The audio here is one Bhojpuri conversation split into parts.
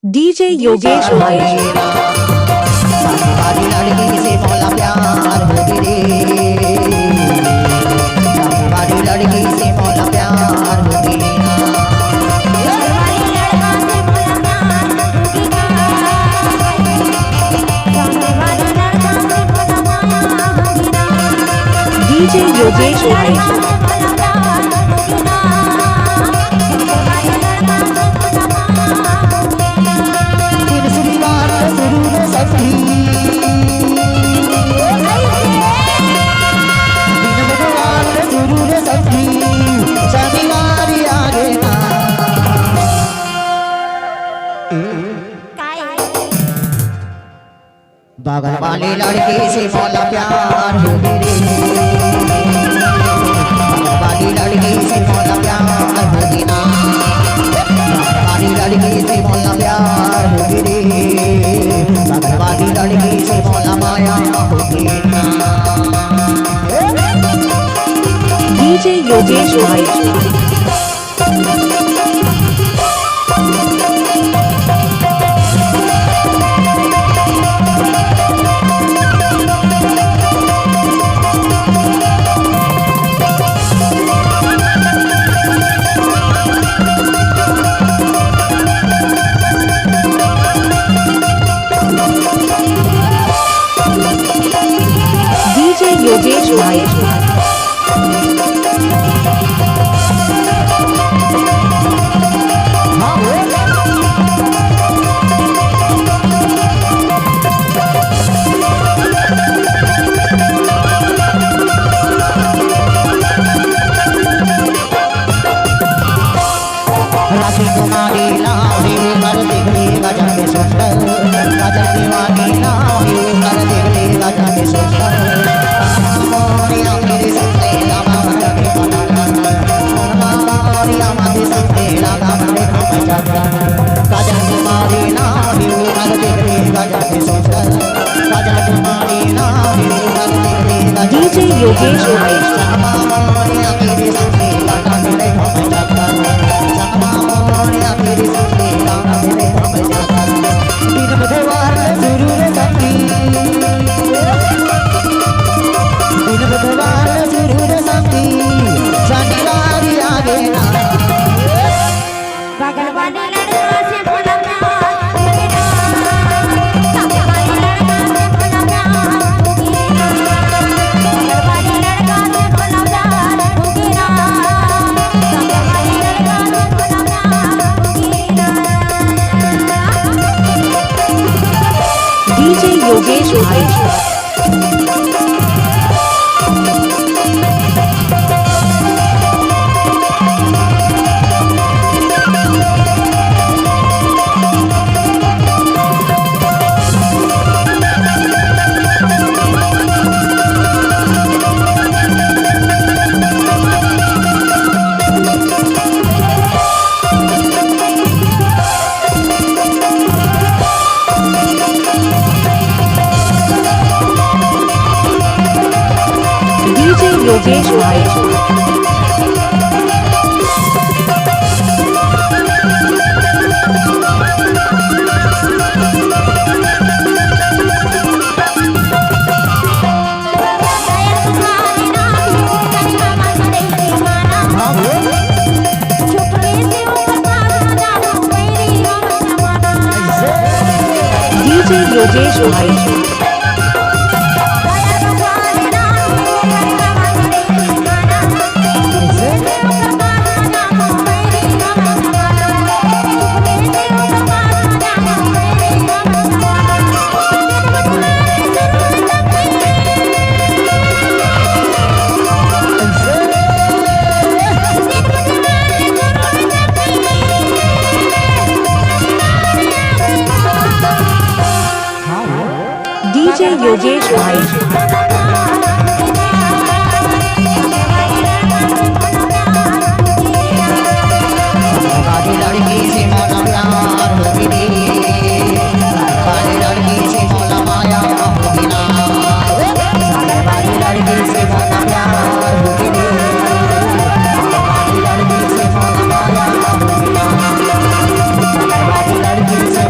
डीजे योगेश भाई वाली लड़की से मौला प्यार हो गिरे, वाली लड़की से मौला प्यार हो गिरे। डीजे योगेश भाई बगल वाली लड़की से मौला प्यार हो गिरे, बगल वाली लड़की से मौला प्यार हो गिरा, बगल वाली लड़की से मौला प्यार हो गिरे, बगल वाली लड़की से मौला माया हो गिरा। डीजे योगेश भाई योगेश भाई राशि कुमारी लावी कर दिखली गजब के सुंदर, गजब दीवानी लावी कर दिखली गजब के सुंदर। मोरिया मेरी सत्ते लगा बंदे मोरिया मेरी सत्ते लगा बंदे गजब कुमारी लावी कर दिखली गजब के सुंदर, गजब कुमारी लावी कर दिखली गजब। डीजे योगेश भाई मोरिया मेरी सत्ते लगा बंदे मेरी सत्ते लगा बंदे दिन बुधवार जरूर संगी, दिन बुधवार जरूर संगी, शनिवार आगे ना। बगल वाली लड़का से बोला प्यार हो गिरा, सामने वाली लड़का से बोला प्यार हो गिरा, बगल वाली लड़का से बोला प्यार हो गिरा, सामने वाली लड़का से बोला प्यार हो गिरा। डीजे योगेश भाई योगेश भाई डीजे योगेश भाई डीजे योगेश भाई वाली लड़की से मौला प्यार हो गिरे, वाली लड़की से मौला माया हो गिरा, वाली लड़की से मौला प्यार हो गिरे, वाली लड़की से मौला माया हो गिरा, वाली लड़की से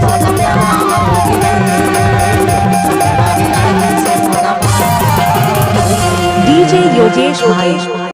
डीजे योगेश भाई